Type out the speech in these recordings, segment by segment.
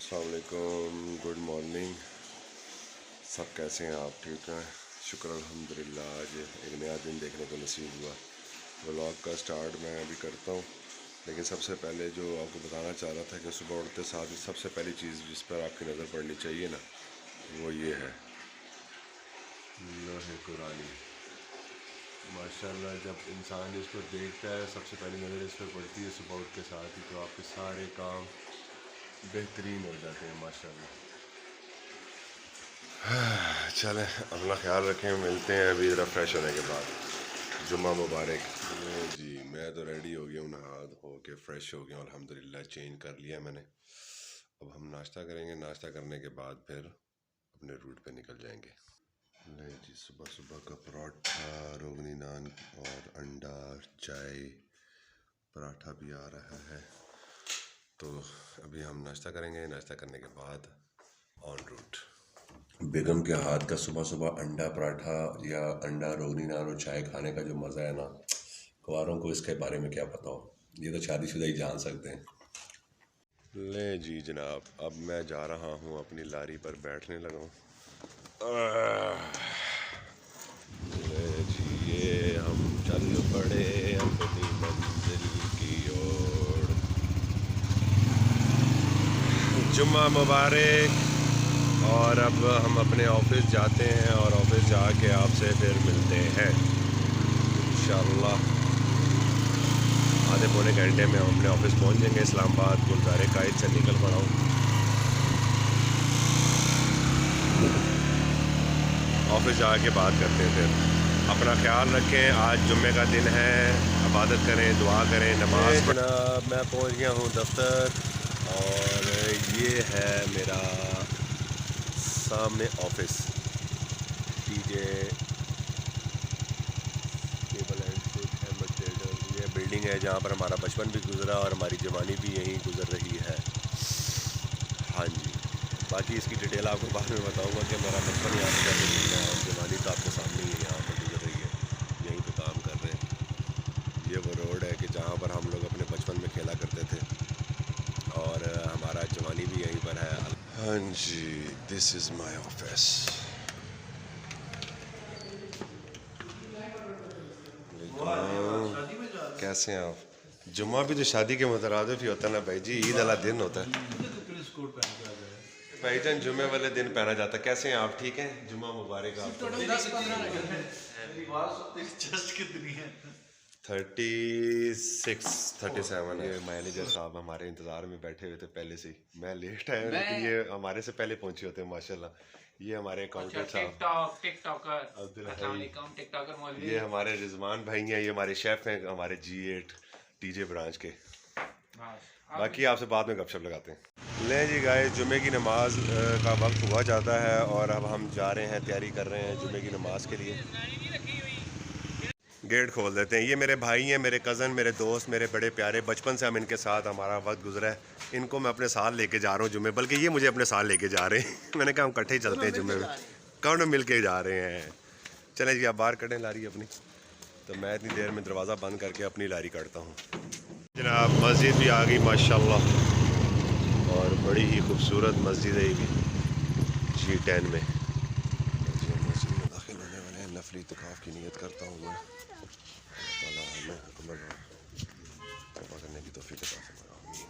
अस्सलाम वालेकुम, good morning. सब कैसे हैं आप? ठीक हैं? शुक्र अल्हम्दुलिल्लाह। आज एक नया दिन देखने को नसीब हुआ। व्लॉग का स्टार्ट मैं अभी करता हूँ, लेकिन सबसे पहले जो आपको बताना चाह रहा था कि सुबह उठते साथ सबसे पहली चीज़ जिस पर आपकी नज़र पड़नी चाहिए ना, वो ये है लोहे कुरानी। माशाल्लाह जब इंसान इसको देखता है, सबसे पहली नज़र इस पर पड़ती है सुबह उठ के साथ ही, तो आपके सारे काम बेहतरीन हो जाते हैं माशाल्लाह। चलें, अपना ख्याल रखें, मिलते हैं अभी ज़रा फ्रेश होने के बाद। जुम्मा मुबारक। जी मैं तो रेडी हो गया हूँ, नहा धो के फ्रेश हो गया हूँ अल्हम्दुलिल्लाह। चेंज कर लिया मैंने। अब हम नाश्ता करेंगे, नाश्ता करने के बाद फिर अपने रूट पे निकल जाएंगे। नहीं जी, सुबह सुबह का पराठा, रोगनी नान और अंडा, चाय, पराठा भी आ रहा है। तो अभी हम नाश्ता करेंगे, नाश्ता करने के बाद ऑन रूट। बेगम के हाथ का सुबह सुबह अंडा पराठा या अंडा रोगनी नान और चाय खाने का जो मज़ा है ना, कुंवारों को इसके बारे में क्या पता हो, ये तो शादीशुदा ही जान सकते हैं। ले जी जनाब, अब मैं जा रहा हूँ अपनी लारी पर बैठने लगा हूँ। ले जी, ये हम चल पड़े अपनी मंजिल की ओर। जुम्मा मुबारक। और अब हम अपने ऑफिस जाते हैं और ऑफिस जाके आपसे फिर मिलते हैं इंशाअल्लाह। आधे पौने घंटे में हम अपने ऑफिस पहुंच जाएंगे। इस्लामाबाद गुलज़ारे कायद से निकल पड़ा हूँ। ऑफिस जाके बात करते हैं फिर। अपना ख्याल रखें, आज जुम्मे का दिन है, इबादत करें, दुआ करें, नमाज। जनाब मैं पहुंच गया हूँ दफ्तर, और ये है मेरा सामने office, TJ cable and switch Ahmed trader. ये बिल्डिंग है जहाँ पर हमारा बचपन भी गुजरा और हमारी जवानी भी यहीं गुजर रही है। हाँ जी, बाकी इसकी डिटेल आपको बाद में बताऊंगा कि मेरा बचपन यहाँ पर कैसे गुजरा और जवानी तो आपके सामने ही यहाँ पर गुजर रही है। यहीं पे काम कर रहे हैं। ये वो रोड है कि जहाँ पर हम लोग अपने बचपन में खेला करते थे, और हमारा जवानी भी यहीं पर है। हाँ जी, दिस इज़ माई ऑफिस। कैसे हैं आप? जुम्मा भी तो शादी के मुतरादिफ ही होता है ना भाई जी, ईद वाला दिन होता है भाईजान, जुम्मे वाले दिन पहना जाता है। कैसे हैं आप? ठीक हैं? जुम्मा मुबारक आपको। 36 37 है। मैनेजर साहब हमारे इंतज़ार में बैठे हुए थे पहले से ही। मैं लेट आया लेकिन ये हमारे से पहले पहुंचे होते हैं माशाल्लाह। ये हमारे अकाउंटेंट साहब टिकटॉकर, ये हमारे रिजवान भाई हैं, ये हमारे शेफ़ हैं हमारे G8 टीजे ब्रांच के। बाकी आपसे बाद में गपशप लगाते हैं। ले जी गाइस, जुमे की नमाज का वक्त हुआ जाता है और अब हम जा रहे हैं, तैयारी कर रहे हैं जुमे की नमाज के लिए। गेट खोल देते हैं। ये मेरे भाई हैं, मेरे कज़न, मेरे दोस्त, मेरे बड़े प्यारे, बचपन से हम इनके साथ हमारा वक्त गुजरा है। इनको मैं अपने साथ लेके जा रहा हूँ जुमे, बल्कि ये मुझे अपने साथ लेके जा रहे हैं। मैंने कहा हम इकट्ठे ही चलते हैं जुमे में। कौन मिल के जा रहे हैं? चलें जी, आप बाहर कटें लारी अपनी, तो मैं इतनी देर में दरवाज़ा बंद करके अपनी लारी काटता हूँ। जनाब मस्जिद भी आ गई माशाल्लाह, और बड़ी ही खूबसूरत मस्जिद है ये भी, G10 में। मस्जिद में दाखिल होने वाले हैं। नफली इत्तिकाफ़ की नीयत करता हूँ मैं, ताला हमें हुकूमत तौबा करने की तौफीक अता फरमाए, आमीन।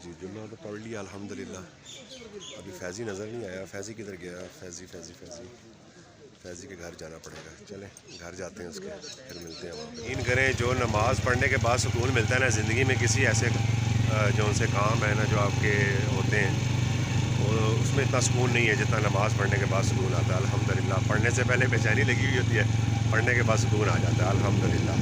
जी जुम्मा तो पढ़ लिया अल्हम्दुलिल्लाह। अभी फैज़ी नज़र नहीं आया। फैज़ी किधर गया? फैज़ी के घर जाना पड़ेगा। चलें घर जाते हैं उसके, फिर मिलते हैं वहाँ। यकीन करें, जो नमाज़ पढ़ने के बाद सुकून मिलता है ना ज़िंदगी में, किसी ऐसे जो उनसे काम है ना जो आपके होते हैं, वो उसमें इतना सुकून नहीं है जितना नमाज़ पढ़ने के बाद सुकून आता है अल्हम्दुलिल्लाह। पढ़ने से पहले बेचैनी लगी हुई होती है, पढ़ने के बाद सुकून आ जाता है अल्हम्दुलिल्लाह।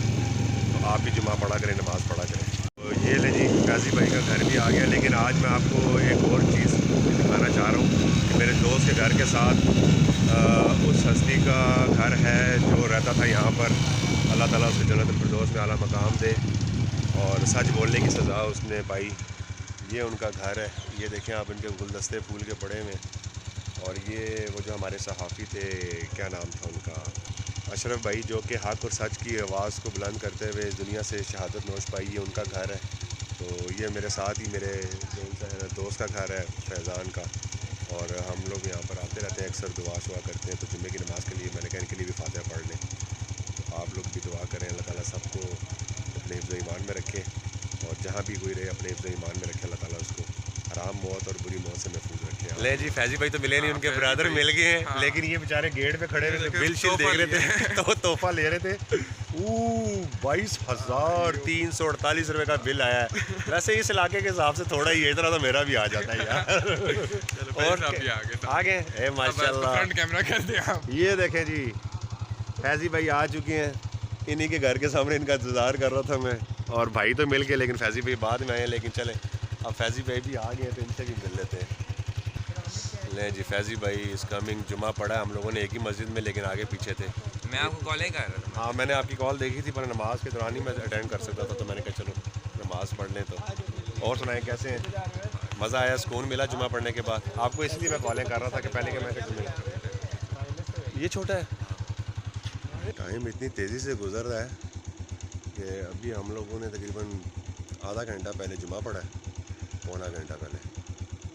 तो आप भी जुम्मा पढ़ा करें, नमाज़ पढ़ा करें। तो ये ले जी, काजी भाई का घर भी आ गया। लेकिन आज मैं आपको एक और चीज़ दिखाना चाह रहा हूँ कि मेरे दोस्त के घर के साथ उस हस्ती का घर है जो रहता था यहाँ पर। अल्लाह ताला उसके जन्नत फिरदौस में आला मकाम दे और सच बोलने की सज़ा उसने पाई। ये उनका घर है, ये देखें आप, इनके गुलदस्ते फूल के पड़े हुए। और ये वो जो हमारे सहाफ़ी थे, क्या नाम था उनका, अशरफ भाई, जो कि हक़ और सच की आवाज़ को बुलंद करते हुए इस दुनिया से शहादत नोश पाई, ये उनका घर है। तो ये मेरे साथ ही मेरे दोस्त का घर है, फैज़ान का। और हम लोग यहाँ पर आते रहते हैं, अक्सर दुआ शुआ करते हैं। तो जुम्मे की नमाज़ के लिए मैंने कहा इनके लिए भी फातिहा पढ़ लें। तो आप लोग भी दुआ करें, अल्लाह ताला सबको अपने हिफ्ज़ ईमान में रखे, और जहाँ भी कोई रहे अपने हिफ्ज़ ईमान में रखे, अल्लाह ताला उसको हराम मौत और बुरी मौत से महफूज रखे। ले जी, फैज़ी भाई तो मिले नहीं, उनके ब्रदर मिल गए हैं। हाँ। लेकिन ये बेचारे गेट पे खड़े हुए थे, बिल शिल देख रहे थे तो तोहफा ले रहे थे। 22,348 रुपये का बिल आया है। वैसे इस इलाके के हिसाब से थोड़ा ही है, इतना तो मेरा भी आ जाता है यार। और आगे माशाल्लाह, फ्रंट कैमरा कर दिया आप। ये देखें जी, फैज़ी भाई आ चुके हैं। इन्हीं के घर के सामने इनका इंतज़ार कर रहा था मैं। और भाई तो मिल गए, लेकिन फैज़ी भाई बाद में आए। लेकिन चले, अब फैज़ी भाई भी आ गए तो इनसे भी मिल लेते हैं। ले जी, फैज़ी भाई इस कमिंग जुमा पड़ा है हम लोगों ने एक ही मस्जिद में, लेकिन आगे पीछे थे। मैं आपको कॉल नहीं कर रहा था। हाँ, मैंने आपकी कॉल देखी थी, पर नमाज के दौरान ही मैं अटेंड कर सकता था। तो मैंने कहा चलो नमाज़ पढ़ लें। तो और सुनाएं, कैसे हैं? मज़ा आया, सुकून मिला जुमा पढ़ने के बाद? आपको इसलिए मैं कॉलें कर रहा था कि पहले के मैं ये छोटा है। टाइम इतनी तेज़ी से गुजर रहा है कि अभी हम लोगों ने तकरीबन आधा घंटा पहले जुमा पढ़ा है, पौना घंटा पहले।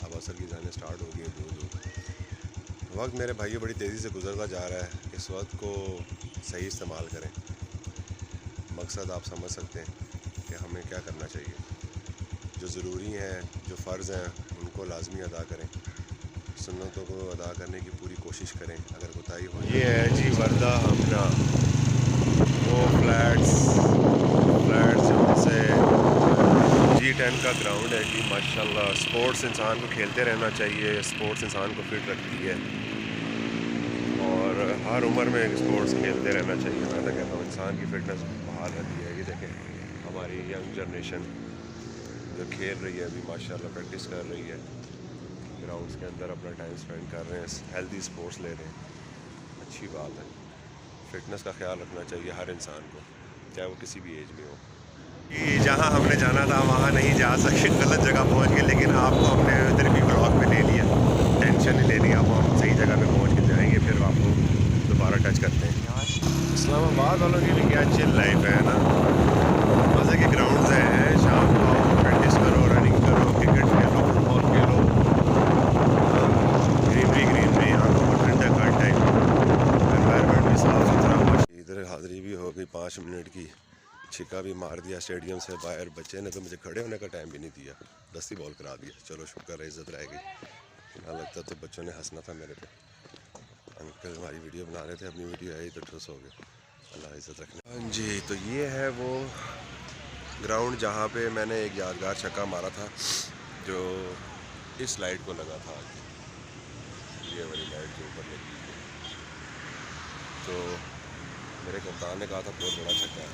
अब असर की जाने स्टार्ट हो गई है दूर दूर। वक्त मेरे भाइयों बड़ी तेज़ी से गुजरता जा रहा है। इस वक्त को सही इस्तेमाल करें। मकसद आप समझ सकते हैं कि हमें क्या करना चाहिए। जो ज़रूरी हैं, जो फ़र्ज़ हैं, उनको लाजमी अदा करें। सुन्नतों को अदा करने की पूरी कोशिश करें। अगर कोताही हो, ये है जी वर्दा हमना, वो फ्लैट्स से G10 का ग्राउंड है जी। माशाल्लाह, स्पोर्ट्स इंसान को खेलते रहना चाहिए। स्पोर्ट्स इंसान को फिट रखती है, और हर उम्र में स्पोर्ट्स खेलते रहना चाहिए। मैं तो कहता हूँ इंसान की फ़िटनेस बहाल रहती है। ये देखें, हमारी यंग जनरेशन जो खेल रही है अभी, माशाल्लाह प्रैक्टिस कर रही है, ग्राउंड्स के अंदर अपना टाइम स्पेंड कर रहे हैं, हेल्दी स्पोर्ट्स ले रहे हैं। अच्छी बात है। फ़िटनेस का ख्याल रखना चाहिए हर इंसान को, चाहे वो किसी भी एज में हो। कि जहाँ हमने जाना था वहाँ नहीं जा सके, गलत जगह पहुँच गए। लेकिन आपको हमने इधर भी ब्लॉग में ले लिया, टेंशन नहीं लेनी। अब हम सही जगह पे पहुँच के जाएंगे, फिर आपको दोबारा टच करते हैं। इस्लामाबाद वालों की भी क्या चिल लाइफ है ना, मज़े के ग्राउंड्स हैं। शाम को प्रैक्टिस करो, रनिंग करो, क्रिकेट खेलो, फुटबॉल खेलो, ग्रीनरी, आंखों को ठंडक हर टाइम, एनवायरनमेंट भी साफ़ सुथरा। इधर हाज़िरी भी हो गई 5 मिनट की, छिक्का भी मार दिया स्टेडियम से बाहर। बच्चे ने तो मुझे खड़े होने का टाइम भी नहीं दिया, 10 ही बॉल करा दिया। चलो शुक्र है, इज़्ज़त रह गई। ना लगता तो बच्चों ने हंसना था मेरे पे। अंकल हमारी वीडियो बना रहे थे, अपनी वीडियो आई तो ठुस हो गए। अल्लाह इज़्ज़त रखना। हाँ जी, तो ये है वो ग्राउंड जहाँ पे मैंने एक यादगार छक्का मारा था, जो इस लाइट को लगा था आगे, ये वाली लाइट जो ऊपर लगी है। तो मेरे कप्तान ने कहा था बहुत बड़ा छक्का है,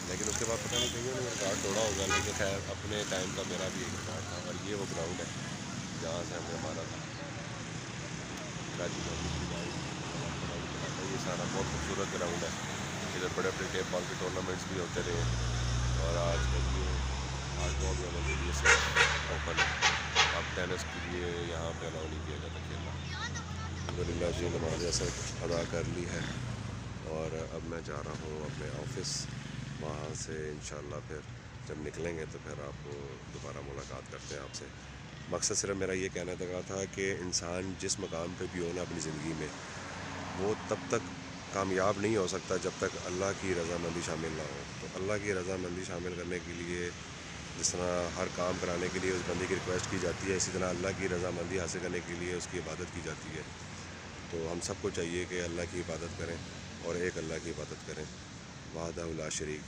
लेकिन उसके बाद पता नहीं कहीं उन्होंने रिकॉर्ड तोड़ा होगा। लेकिन खैर अपने टाइम का मेरा भी एक रिकॉर्ड था। और ये वो ग्राउंड है जहाँ से हमने मारा था। ये सारा बहुत खूबसूरत ग्राउंड है। इधर बड़े बड़े टेप बॉल के टूर्नामेंट्स भी होते रहे, और आज कल ये बॉल वालों के लिए सब ओपन है। अब टेनिस के लिए यहाँ पे अलाउ नहीं किया जाता खेलना। अल्हम्दुलिल्लाह जी, नमाज़ असर अदा कर ली है, और अब मैं जा रहा हूँ अपने ऑफ़िस। वहाँ से इंशाल्लाह फिर जब निकलेंगे तो फिर आपको दोबारा मुलाकात करते हैं आपसे। मकसद सिर्फ मेरा ये कहना था कि इंसान जिस मकाम पे भी हो ना अपनी ज़िंदगी में, वो तब तक कामयाब नहीं हो सकता जब तक अल्लाह की रज़ामंदी शामिल ना हो। तो अल्लाह की रज़ामंदी शामिल करने के लिए, जिस तरह हर काम कराने के लिए उस बंदे की रिक्वेस्ट की जाती है, इसी तरह अल्लाह की रज़ामंदी हासिल करने के लिए उसकी इबादत की जाती है। तो हम सबको चाहिए कि अल्लाह की इबादत करें, और एक अल्लाह की इबादत करें, वहदहू ला शरीक,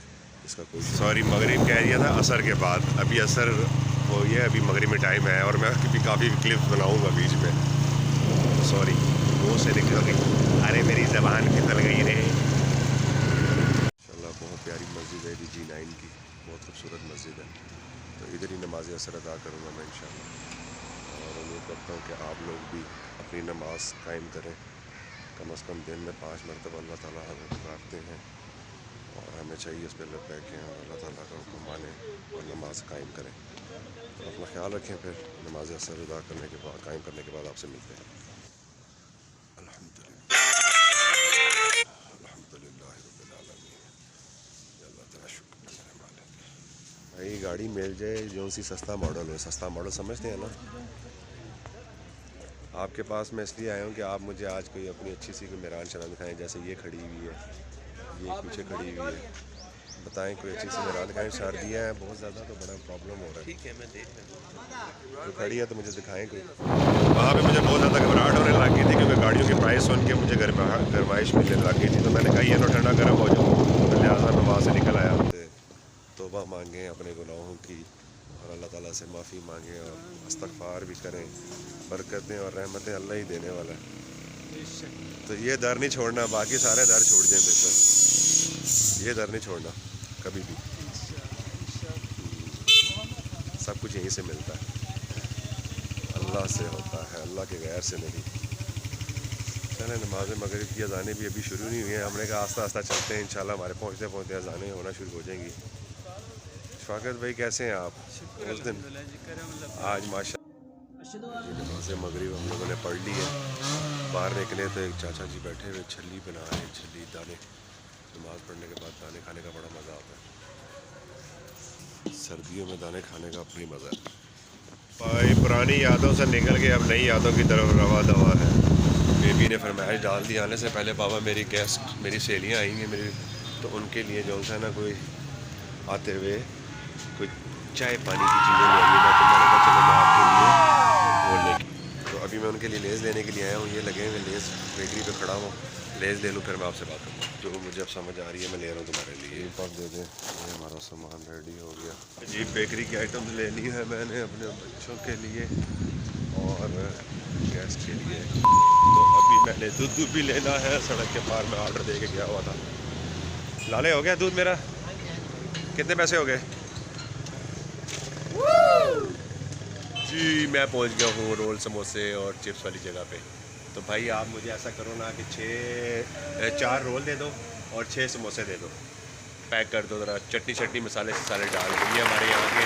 इसका कोई। सॉरी, मगरिब कह दिया था, असर के बाद। अभी असर हो गया, अभी मगरिब में टाइम है, और मैं भी काफ़ी क्लिप्स बनाऊँगा बीच में। सॉरी, मुँह से निकल गई, अरे मेरी ज़बान फिसल गई रे। इंशाल्लाह बहुत प्यारी मस्जिद है G9 की, बहुत खूबसूरत मस्जिद है। तो इधर ही नमाज असर अदा करूँगा मैं इंशाल्लाह, और उम्मीद करता हूँ कि आप लोग भी अपनी नमाज कायम करें। कम से कम दिन में 5 मरतबा अल्लाह ताला को पुकारते हैं, और हमें चाहिए इस पर लब्बैक और अल्लाह ताला का हुक्म माने और नमाज कायम करें। तो अपना ख्याल रखें। फिर नमाज असर अदा करने के बाद, कायम करने के बाद आपसे मिलते हैं। अल्हम्दुलिल्लाह अल्हम्दुलिल्लाह रब्बिल आलमीन। या अल्लाह तेरा शुक्र है मेरे मालिक। भाई गाड़ी मिल जाए जो सी सस्ता मॉडल हो, सस्ता मॉडल समझते हैं ना। आपके पास मैं इसलिए आया हूँ कि आप मुझे आज कोई अपनी अच्छी सी कोई मेरान चला दिखाएं। जैसे ये खड़ी हुई है, ये पीछे खड़ी हुई है, बताएं कोई अच्छी सी मेरान दिखाएं। सर्दियाँ हैं बहुत ज़्यादा तो बड़ा प्रॉब्लम हो रहा है। ठीक है, मैं देख रहा कोई खड़ी है तो मुझे दिखाएं कोई। वहाँ पे मुझे बहुत ज़्यादा घबराहट होने लग गई थी क्योंकि गाड़ियों की प्राइस सुन के मुझे गरमाइश मिलने लग गई थी। तो मैंने कहा ये तो ठंडा गर्म हो जाऊँ, तो लिहाजा मैं वहाँ से निकल आया। तौबा मांगें अपने गुनाहों की और अल्लाह ताला से माफ़ी मांगें और इस्तग़फ़ार भी करें। बरकतें और रहमतें अल्लाह ही देने वाला है। तो ये दर नहीं छोड़ना, बाकी सारे दर छोड़ जाएं बेशक, ये दर नहीं छोड़ना कभी भी। सब कुछ यहीं से मिलता है, अल्लाह से होता है, अल्लाह के गैर से नहीं। चलें, नमाज मगरिब की अज़ानें भी अभी शुरू नहीं हुई हैं। हमने कहा आस्ता आस्ता चलते हैं, इंशाल्लाह हमारे पहुँचते पहुँचते अज़ानें होना शुरू हो जाएंगी। शौकत भाई कैसे हैं आप? उस दिन आज माशा नमाज मगरिब हम लोगों ने पढ़ ली है। बाहर निकले तो एक चाचा जी बैठे हुए छली बना रहे, छली दाने। नमाज पढ़ने के बाद दाने खाने का बड़ा मज़ा आता है। सर्दियों में दाने खाने का अपनी मज़ा है। भाई पुरानी यादों से निकल के अब नई यादों की तरफ रवा दवा है। बेबी ने फरमाइश डाल दी आने से पहले, बाबा मेरी गेस्ट, मेरी सहेलियाँ आई हैं मेरी, तो उनके लिए जो है ना कोई आते हुए कोई चाय पानी की चीज़ें ले आइएगा। तो मैंने कहा चलो मैं आपके लिए वो लेके, तो अभी मैं उनके लिए लेज़ लेने के लिए आया हूँ। ये लगे हुए लेज़ बेकरी पे खड़ा हूँ, लेज़ ले लूँ फिर मैं आपसे बात करूँ। जो मुझे अब समझ आ रही है मैं ले रहा हूँ तुम्हारे लिए। आप दे दें, ये हमारा सामान रेडी हो गया। अजीब बेकरी की आइटम्स लेनी है मैंने अपने बच्चों के लिए और गेस्ट के लिए। तो अभी मैंने दूध भी लेना है, सड़क के पार में ऑर्डर दे के गया हुआ था। लाले हो गया दूध मेरा? कितने पैसे हो गए जी? मैं पहुंच गया हूँ रोल समोसे और चिप्स वाली जगह पे। तो भाई आप मुझे ऐसा करो ना कि 4 रोल दे दो और 6 समोसे दे दो, पैक कर दो ज़रा, चटनी चटनी मसाले शसाले डाल के। ये हमारे यहाँ के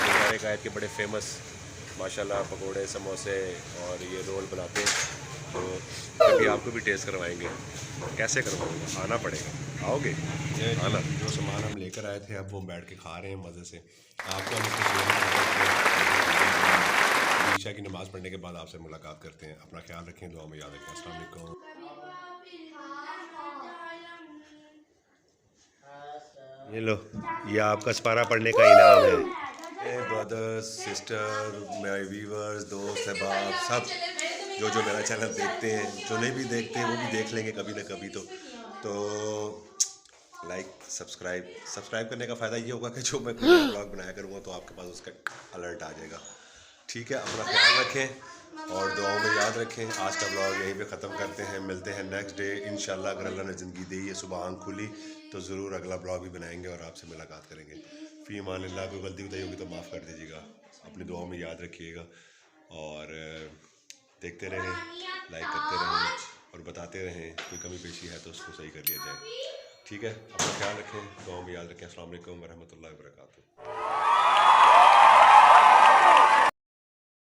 गुलजार कायद के बड़े फेमस माशाल्लाह पकोड़े समोसे और ये रोल बनाते हैं। तो कभी आपको भी टेस्ट करवाएंगे। कैसे करवाऊँगा, आना पड़ेगा। आओगे? आना। जो सामान हम लेकर आए थे अब वो बैठ के खा रहे हैं मज़े से। आपको हम ईशा की नमाज़ पढ़ने के बाद आपसे मुलाकात करते हैं। अपना ख्याल रखें, दुआ में याद रखें। अस्सलाम वालेकुम। ये लो, ये आपका सपारा पढ़ने का इनाम है। ब्रदर्स, सिस्टर, मेरे व्यूवर्स, दोस्त, अहबाब सब जो मेरा चैनल देखते हैं, जो नहीं भी देखते हैं वो भी देख लेंगे कभी ना कभी। तो लाइक सब्सक्राइब करने का फ़ायदा ये होगा कि जो मैं कोई ब्लॉग बनाया करूँगा तो आपके पास उसका अलर्ट आ जाएगा। ठीक है, अपना ख्याल रखें और दुआओं में याद रखें। आज का ब्लॉग यहीं पे ख़त्म करते हैं, मिलते हैं नेक्स्ट डे इंशाल्लाह। अगर अल्लाह ने ज़िंदगी दी है, सुबह आँख खुली तो ज़रूर अगला ब्लॉग भी बनाएंगे और आपसे मुलाकात करेंगे। फ़ी अमान अल्लाह। कोई गलती बताई होगी तो माफ़ कर दीजिएगा। अपनी दुआओं में याद रखिएगा और देखते रहें, लाइक करते रहें और बताते रहें। कोई कमी पेशी है तो उसको सही कर लिया जाए। ठीक है, अपना ख्याल रखें, दुआओं में याद रखें। अस्सलाम वालेकुम व रहमतुल्लाहि व बरकातुहू।